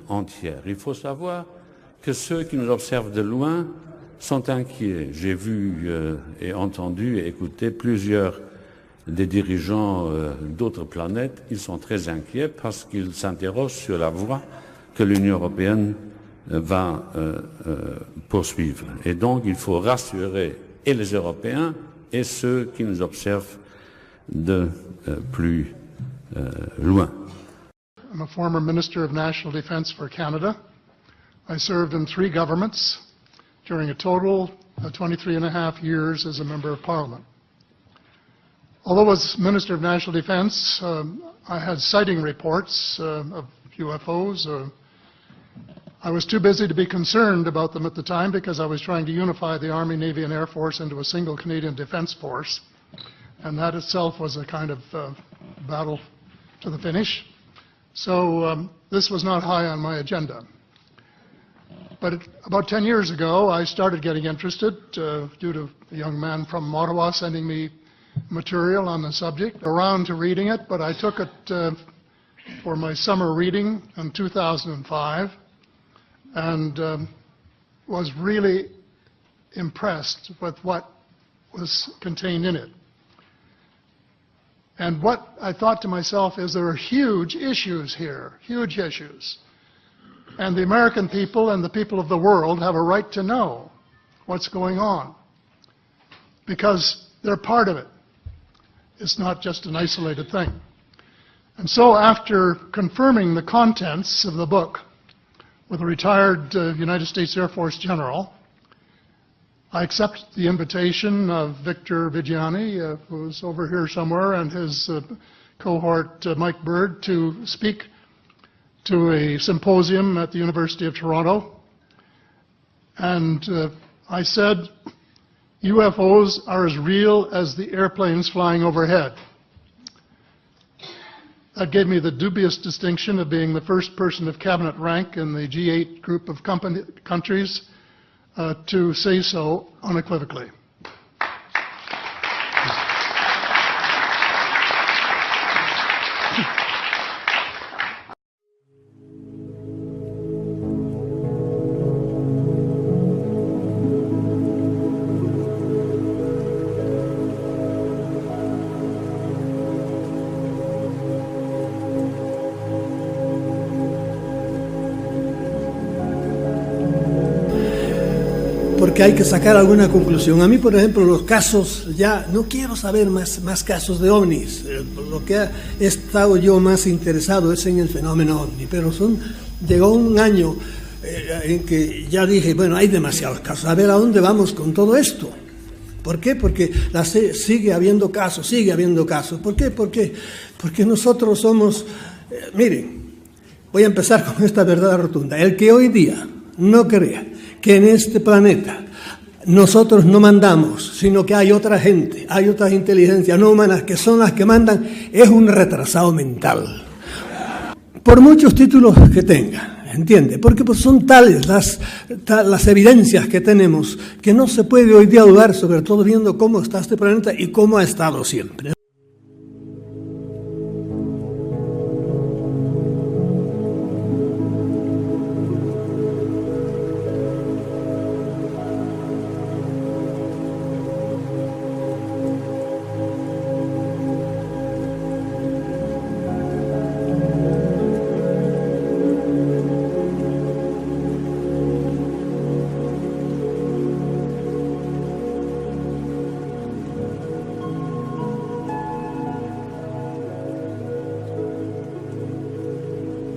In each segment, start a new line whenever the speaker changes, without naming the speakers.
entière. Il faut savoir que ceux qui nous observent de loin sont inquiets. J'ai vu et entendu et écouté plusieurs des dirigeants d'autres planètes. Ils sont très inquiets parce qu'ils s'interrogent sur la voie que l'Union européenne va poursuivre. Et donc, il faut rassurer et les Européens et ceux qui nous observent de plus loin.
I'm a former Minister of National Defence for Canada. I served in 3 governments during a total of 23 and a half years as a Member of Parliament. Although as Minister of National Defence, I had sighting reports of UFOs. I was too busy to be concerned about them at the time because I was trying to unify the Army, Navy and Air Force into a single Canadian Defence Force. And that itself was a kind of battle to the finish. So this was not high on my agenda. But about 10 years ago, I started getting interested due to a young man from Ottawa sending me material on the subject, around to reading it, but I took it for my summer reading in 2005 and was really impressed with what was contained in it. And what I thought to myself is there are huge issues here, huge issues. And the American people and the people of the world have a right to know what's going on because they're part of it. It's not just an isolated thing. And so after confirming the contents of the book with a retired United States Air Force general, I accept the invitation of Victor Vigiani, who's over here somewhere, and his cohort Mike Bird to speak to a symposium at the University of Toronto. And I said, UFOs are as real as the airplanes flying overhead. That gave me the dubious distinction of being the first person of cabinet rank in the G8 group of countries to say so unequivocally.
Porque hay que sacar alguna conclusión. A mí, por ejemplo, los casos, ya no quiero saber más casos de ovnis. Lo que he estado yo más interesado es en el fenómeno ovni. Pero llegó un año en que ya dije, bueno, hay demasiados casos. A ver a dónde vamos con todo esto. ¿Por qué? Porque sigue habiendo casos, sigue habiendo casos. ¿Por qué? Porque nosotros somos... miren, voy a empezar con esta verdad rotunda. El que hoy día no crea que en este planeta nosotros no mandamos, sino que hay otra gente, hay otras inteligencias no humanas que son las que mandan, es un retrasado mental. Por muchos títulos que tenga, ¿entiende? Porque pues son tales las evidencias que tenemos que no se puede hoy día dudar, sobre todo viendo cómo está este planeta y cómo ha estado siempre.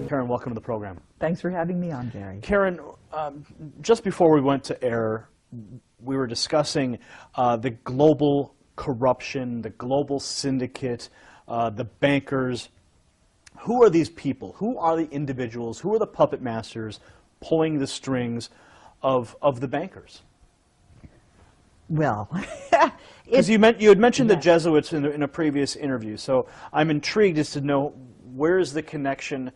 Karen, welcome to the program.
Thanks for having me on, Gary.
Karen, just before we went to air, we were discussing the global corruption, the global syndicate, the bankers. Who are these people? Who are the individuals? Who are the puppet masters pulling the strings of the bankers?
Well,
because you had mentioned the Jesuits in a previous interview, so I'm intrigued as to know where is the connection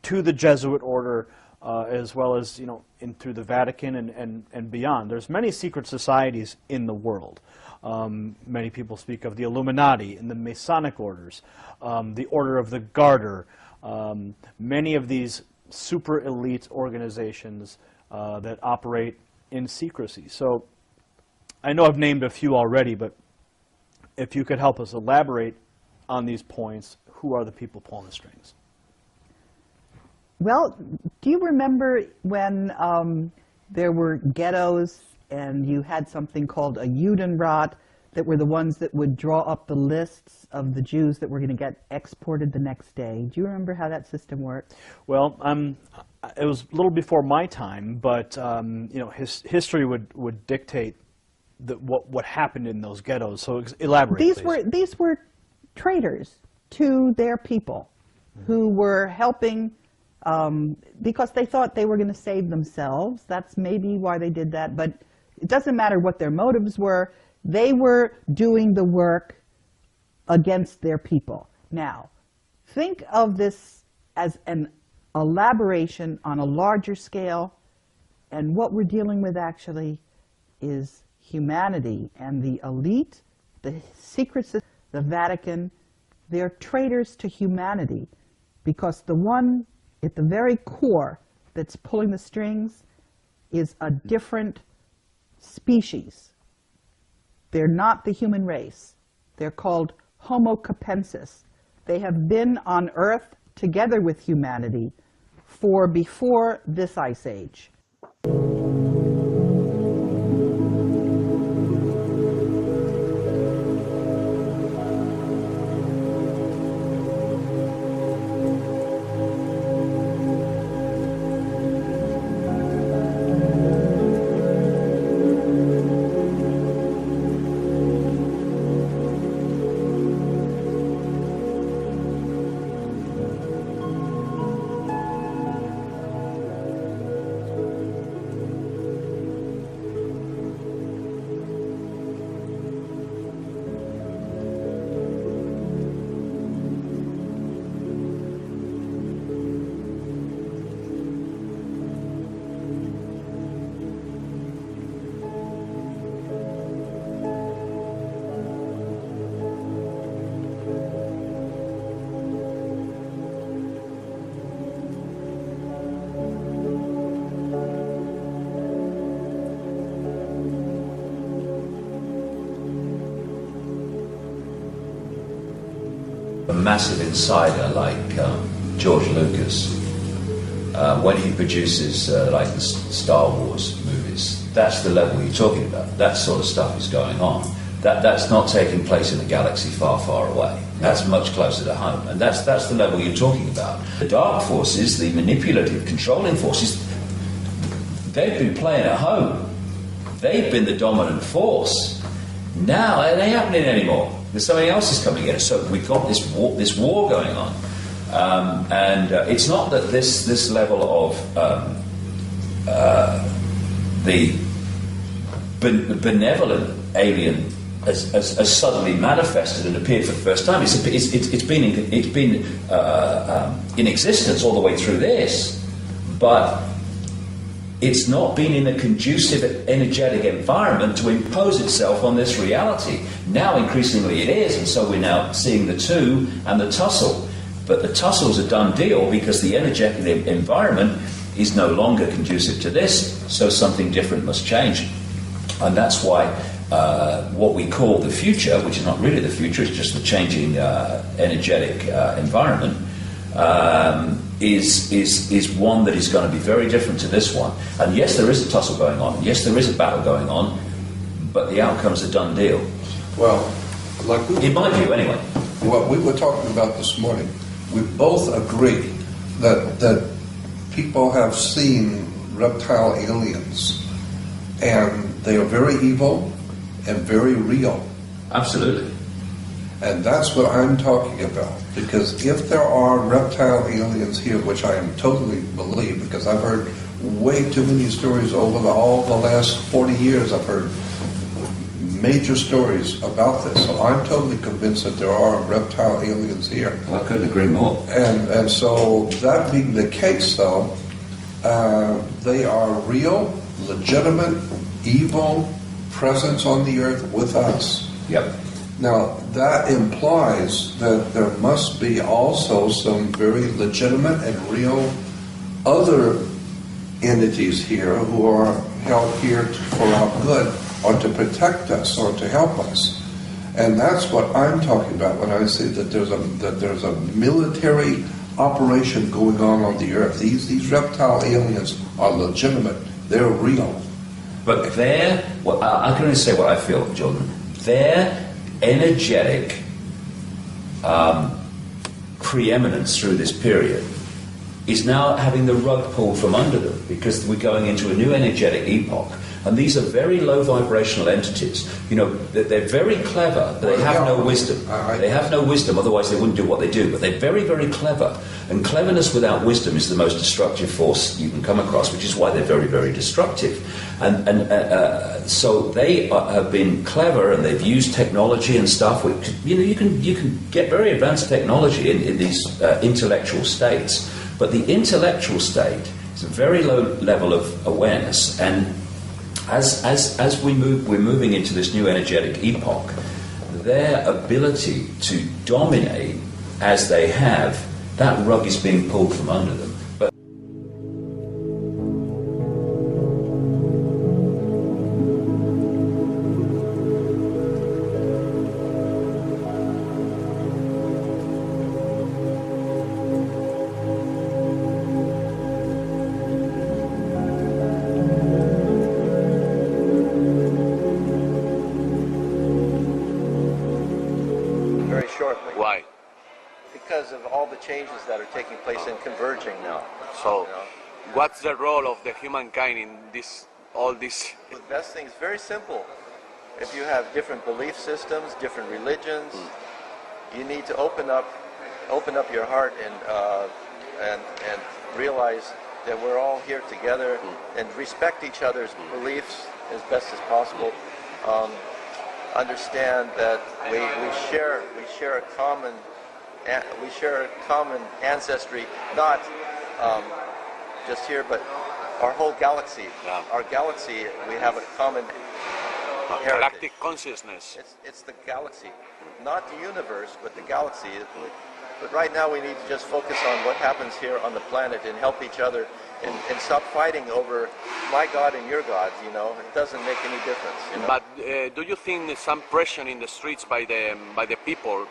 to the Jesuit order, as well as through the Vatican and beyond. There's many secret societies in the world. Many people speak of the Illuminati and the Masonic orders, the Order of the Garter. Many of these super elite organizations that operate in secrecy. So I know I've named a few already, but if you could help us elaborate on these points, who are the people pulling the strings?
Well, do you remember when there were ghettos and you had something called a Judenrat that were the ones that would draw up the lists of the Jews that were going to get exported the next day? Do you remember how that system worked?
Well, it was a little before my time, but history would dictate what happened in those ghettos. So elaborate, please.
These were traitors to their people who were helping because they thought they were going to save themselves. That's maybe why they did that, but it doesn't matter what their motives were. They were doing the work against their people. Now, think of this as an elaboration on a larger scale, and what we're dealing with actually is humanity. And the elite, the secret system, the Vatican, they're traitors to humanity, because the one at the very core that's pulling the strings is a different species. They're not the human race. They're called Homo capensis. They have been on Earth together with humanity for before this ice age.
A massive insider like George Lucas, when he produces like the Star Wars movies, that's the level you're talking about. That sort of stuff is going on. That's not taking place in a galaxy far, far away. That's much closer to home, and that's the level you're talking about. The dark forces, the manipulative, controlling forces, they've been playing at home. They've been the dominant force. Now it ain't happening anymore. There's something else is coming in. So we've got this war going on, and it's not that this level of the benevolent alien has suddenly manifested and appeared for the first time. It's been in existence all the way through this, but it's not been in a conducive, energetic environment to impose itself on this reality. Now, increasingly, it is, and so we're now seeing the two and the tussle. But the tussle's a done deal because the energetic environment is no longer conducive to this, so something different must change. And that's why what we call the future, which is not really the future, it's just the changing energetic environment, is one that is going to be very different to this one. And yes, there is a tussle going on. Yes, there is a battle going on, but the outcome's a done deal.
Well, like
in my view, anyway.
What we were talking about this morning, we both agree that people have seen reptile aliens, and they are very evil and very real.
Absolutely.
And that's what I'm talking about. Because if there are reptile aliens here, which I am totally believe, because I've heard way too many stories over all the last 40 years, I've heard major stories about this. So I'm totally convinced that there are reptile aliens here.
Well, I couldn't agree more.
And so that being the case, though, they are real, legitimate, evil presence on the earth with us.
Yep.
Now, that implies that there must be also some very legitimate and real other entities here who are held here for our good or to protect us or to help us. And that's what I'm talking about when I say that there's a military operation going on the earth. These reptile aliens are legitimate. They're real.
But I can only say what I feel, Jordan. Their energetic preeminence through this period is now having the rug pulled from under them, because we're going into a new energetic epoch. And these are very low vibrational entities. You know, they're very clever, but they have no wisdom. They have no wisdom, otherwise they wouldn't do what they do. But they're very, very clever. And cleverness without wisdom is the most destructive force you can come across, which is why they're very, very destructive. So they have been clever, and they've used technology and stuff. Which, you know, you can get very advanced technology in these intellectual states. But the intellectual state is a very low level of awareness, and as we're moving into this new energetic epoch, their ability to dominate as they have, that rug is being pulled from under them. But
shortly.
Why?
Because of all the changes that are taking place and converging now.
So,
you know.
what's the role of the humankind in all this?
The best thing is very simple. If you have different belief systems, different religions, you need to open up your heart and realize that we're all here together and respect each other's beliefs as best as possible. Understand that we share a common ancestry, not just here, but our whole galaxy.
Yeah.
Our galaxy, we have a common heritage.
Galactic consciousness.
It's the galaxy, not the universe, but the galaxy. But right now we need to just focus on what happens here on the planet and help each other and stop fighting over my God and your God, you know. It doesn't make any difference, you know?
But do you think there's some pressure in the streets by the people,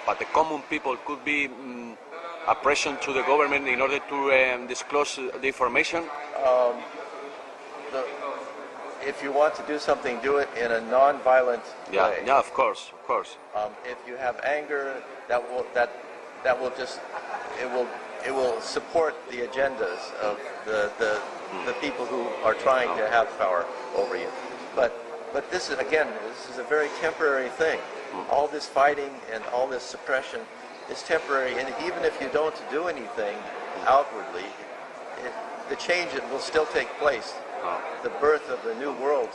but the common people, could be a pressure to the government in order to disclose the information?
If you want to do something, do it in a non-violent way.
Yeah, of course.
If you have anger, that will just it will support the agendas of the people who are trying to have power over you. But this is a very temporary thing. All this fighting and all this suppression is temporary, and even if you don't do anything outwardly, the change will still take place. The birth of the new world,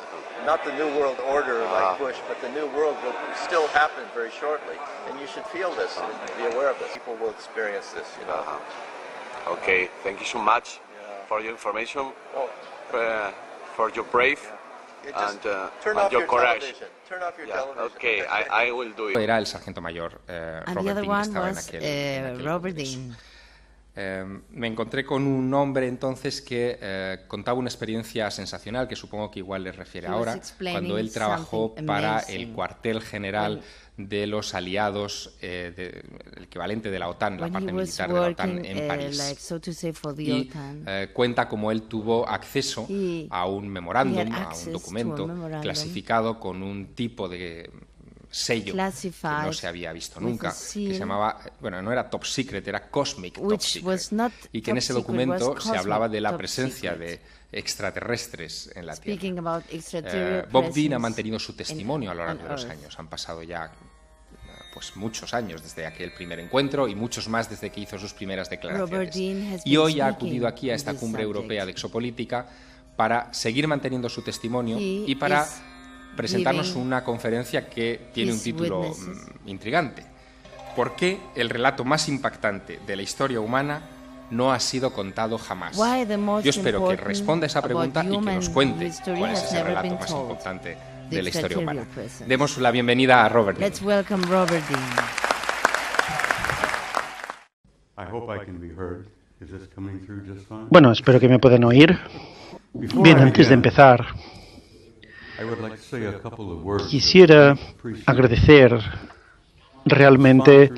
not the new world order like Bush, but the new world will still happen very shortly, and you should feel this and be aware of this. People will experience this, you know.
Okay, thank you so much for your information, for your brave and your courage.
Turn off your television.
Okay, I will do it.
Era el sargento mayor
And the
Robert
other
Dean, que
one
estaba
was
en aquel
Robert
congreso.
Dean.
Me encontré con un hombre entonces que contaba una experiencia sensacional que supongo que igual les refiere ahora, cuando él trabajó para el cuartel general de los aliados, el equivalente de la OTAN, la parte militar de la OTAN en París. Y cuenta cómo él tuvo acceso a un memorándum, a un documento clasificado con un tipo de sello que no se había visto nunca, que se llamaba, bueno, no era top secret, era cosmic top secret, y que en ese documento se hablaba de la presencia de extraterrestres en la Tierra. Bob Dean ha mantenido su testimonio a lo largo de los años. Han pasado ya pues muchos años desde aquel primer encuentro y muchos más desde que hizo sus primeras declaraciones. Y hoy ha acudido aquí a esta cumbre europea de exopolítica para seguir manteniendo su testimonio y para presentarnos una conferencia que tiene un título intrigante. ¿Por qué el relato más impactante de la historia humana no ha sido contado jamás? Yo espero que responda esa pregunta y que nos cuente cuál es ese relato más importante de la historia humana. Demos la bienvenida a Robert Dean.
Let's welcome Robert Dean.
I hope I can be heard.
Bueno, espero que me puedan oír. Bien, antes de empezar, quisiera agradecer realmente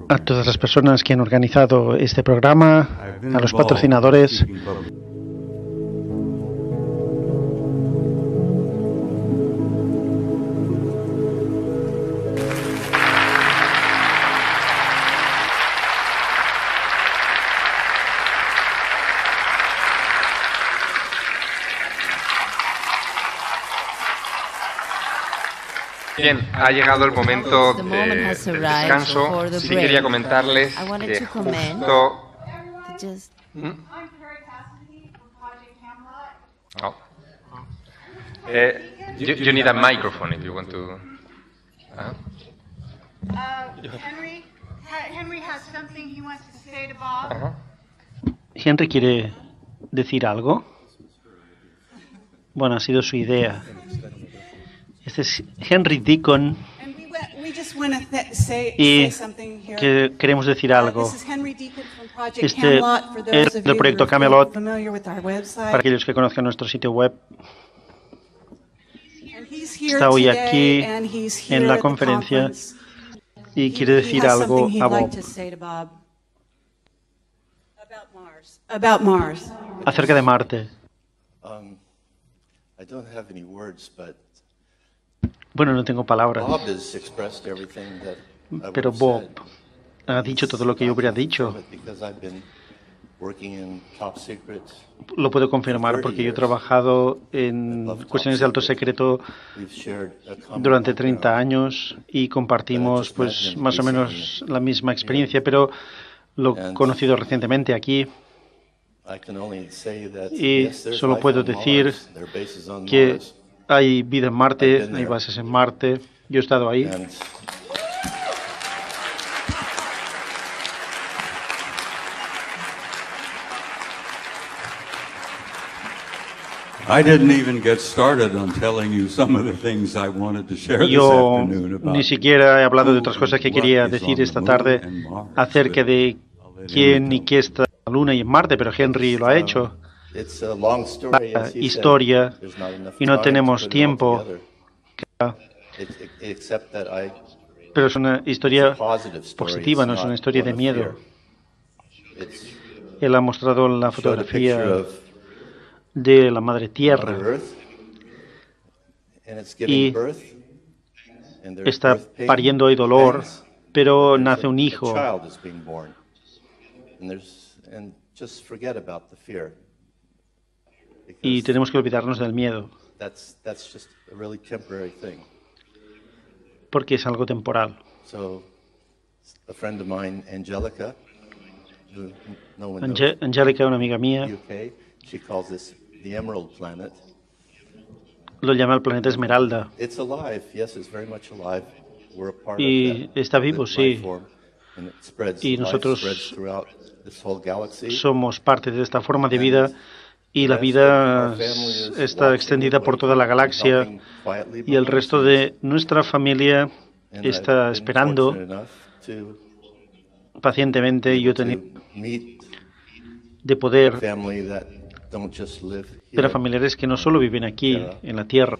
a todas las personas que han organizado este programa, a los patrocinadores.
Bien, ha llegado el momento del descanso. Sí quería comentarles que justo... Oh. You need a microphone if you want to...
Henry has something he wants to say to Bob.
Henry quiere decir algo. Bueno, ha sido su idea. Este es Henry Deacon y que queremos decir algo. Este es del proyecto Camelot, para aquellos que conozcan nuestro sitio web. Está hoy aquí en la conferencia y quiere decir algo a Bob acerca de Marte. Bueno, no tengo palabras, pero Bob ha dicho todo lo que yo hubiera dicho. Lo puedo confirmar porque yo he trabajado en cuestiones de alto secreto durante 30 años y compartimos pues más o menos la misma experiencia, pero lo he conocido recientemente aquí. Y solo puedo decir que hay vida en Marte, hay bases en Marte. Yo he estado ahí. Yo ni siquiera he hablado de otras cosas que quería decir esta tarde acerca de quién y qué está en la Luna y en Marte, pero Henry lo ha hecho. La historia y no tenemos tiempo, pero es una historia positiva, no es una historia de miedo. Él ha mostrado la fotografía de la Madre Tierra y está pariendo hoy dolor, pero nace un hijo. Y tenemos que olvidarnos del miedo, porque es algo temporal. Angelica, una amiga mía, lo llama el planeta Esmeralda. Y está vivo, sí. Y nosotros somos parte de esta forma de vida. Y la vida está extendida por toda la galaxia y el resto de nuestra familia está esperando pacientemente. Yo tenía de poder ver a familiares que no solo viven aquí en la Tierra.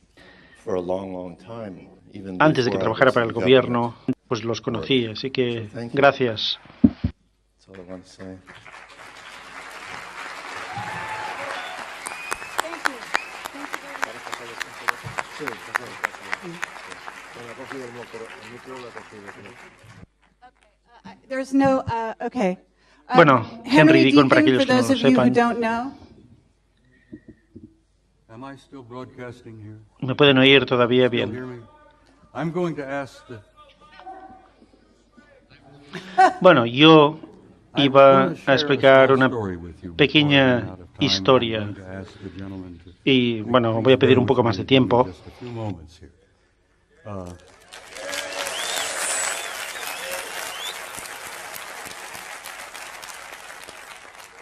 Antes de que trabajara para el gobierno, pues los conocí, así que gracias. Bueno, Henry Deacon, para aquellos que no lo sepan. ¿Me pueden oír todavía bien? Bueno, yo iba a explicar una pequeña historia y, bueno, voy a pedir un poco más de tiempo.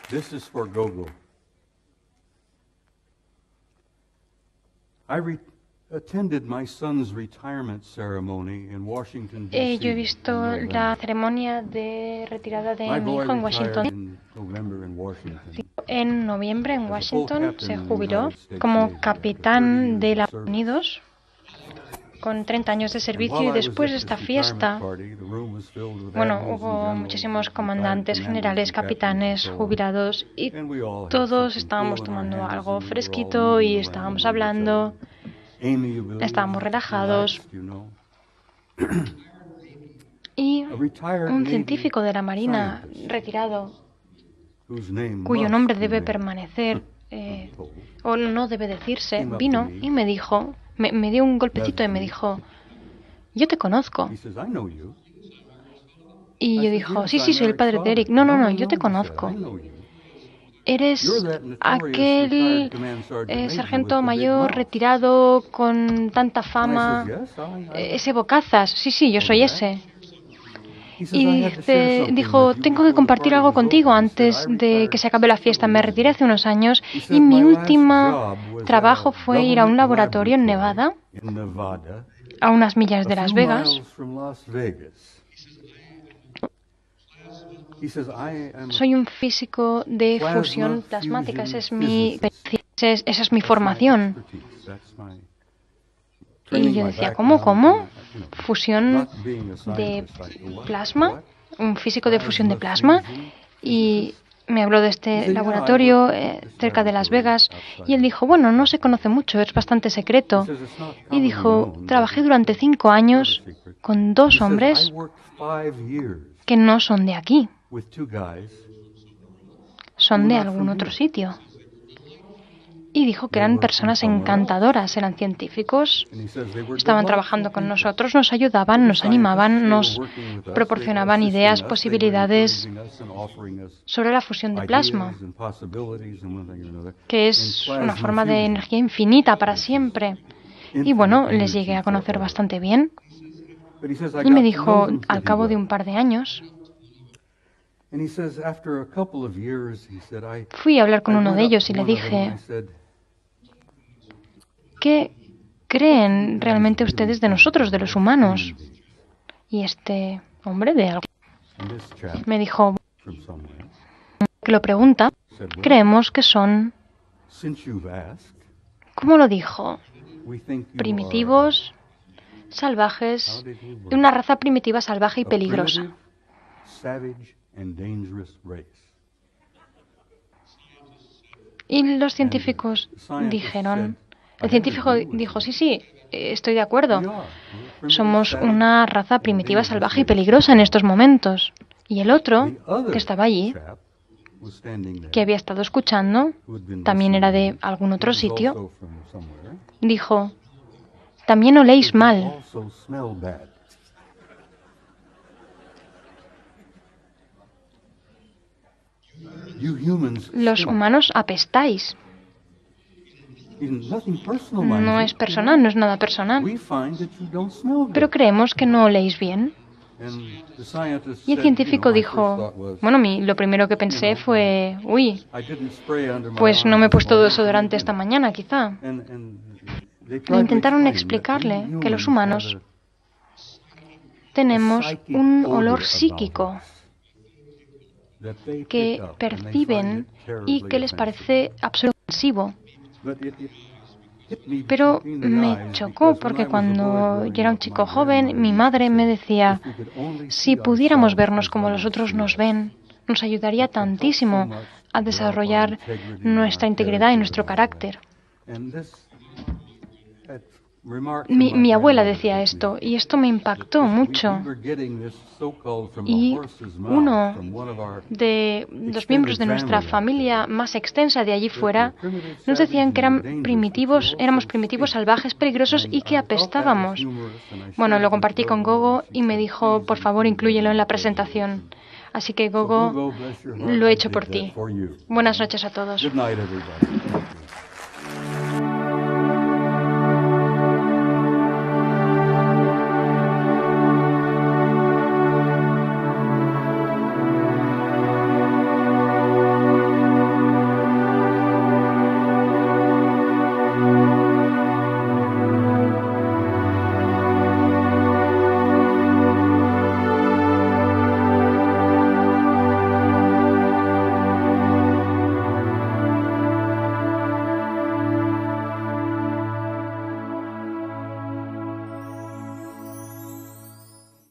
This is for Gogo.
Yo he visto la ceremonia de retirada de mi hijo en Washington. En noviembre en Washington se jubiló como capitán de los Estados Unidos con 30 años de servicio, y después de esta fiesta, bueno, hubo muchísimos comandantes, generales, capitanes, jubilados, y todos estábamos tomando algo fresquito y estábamos hablando, estábamos relajados. Y un científico de la Marina retirado, cuyo nombre debe permanecer o no debe decirse, vino y me dijo, me dio un golpecito y me dijo, yo te conozco. Y yo dijo, sí, soy el padre de Eric. No, yo te conozco. Eres aquel sargento mayor retirado con tanta fama, ese bocazas. Sí, yo soy ese. Y dijo, tengo que compartir algo contigo antes de que se acabe la fiesta. Me retiré hace unos años y mi último trabajo fue ir a un laboratorio en Nevada, a unas millas de Las Vegas. Soy un físico de fusión plasmática, esa es mi formación. Y yo decía, ¿cómo? ¿Fusión de plasma? ¿Un físico de fusión de plasma? Y me habló de este laboratorio cerca de Las Vegas, y él dijo, bueno, no se conoce mucho, es bastante secreto. Y dijo, trabajé durante 5 años con 2 hombres que no son de aquí, son de algún otro sitio. Y dijo que eran personas encantadoras, eran científicos, estaban trabajando con nosotros, nos ayudaban, nos animaban, nos proporcionaban ideas, posibilidades sobre la fusión de plasma, que es una forma de energía infinita para siempre. Y bueno, les llegué a conocer bastante bien. Y me dijo, al cabo de un par de años, fui a hablar con uno de ellos y le dije, ¿qué creen realmente ustedes de nosotros, de los humanos? Y este hombre de algo me dijo, que lo pregunta, creemos que son, ¿cómo lo dijo? Primitivos, salvajes, de una raza primitiva, salvaje y peligrosa. Y los científicos dijeron, el científico dijo, sí, estoy de acuerdo. Somos una raza primitiva, salvaje y peligrosa en estos momentos. Y el otro, que estaba allí, que había estado escuchando, también era de algún otro sitio, dijo, también oléis mal. Los humanos apestáis. No es personal, no es nada personal. Pero creemos que no oléis bien. Y el científico dijo, bueno, lo primero que pensé fue, pues no me he puesto desodorante esta mañana, quizá. E intentaron explicarle que los humanos tenemos un olor psíquico que perciben y que les parece absolutamente ofensivo. Pero me chocó porque cuando yo era un chico joven, mi madre me decía, si pudiéramos vernos como los otros nos ven, nos ayudaría tantísimo a desarrollar nuestra integridad y nuestro carácter. Mi abuela decía esto y esto me impactó mucho. Y uno de los miembros de nuestra familia más extensa de allí fuera nos decían que éramos primitivos, salvajes, peligrosos y que apestábamos. Bueno, lo compartí con Gogo y me dijo, por favor, inclúyelo en la presentación. Así que, Gogo, lo he hecho por ti. Buenas noches a todos.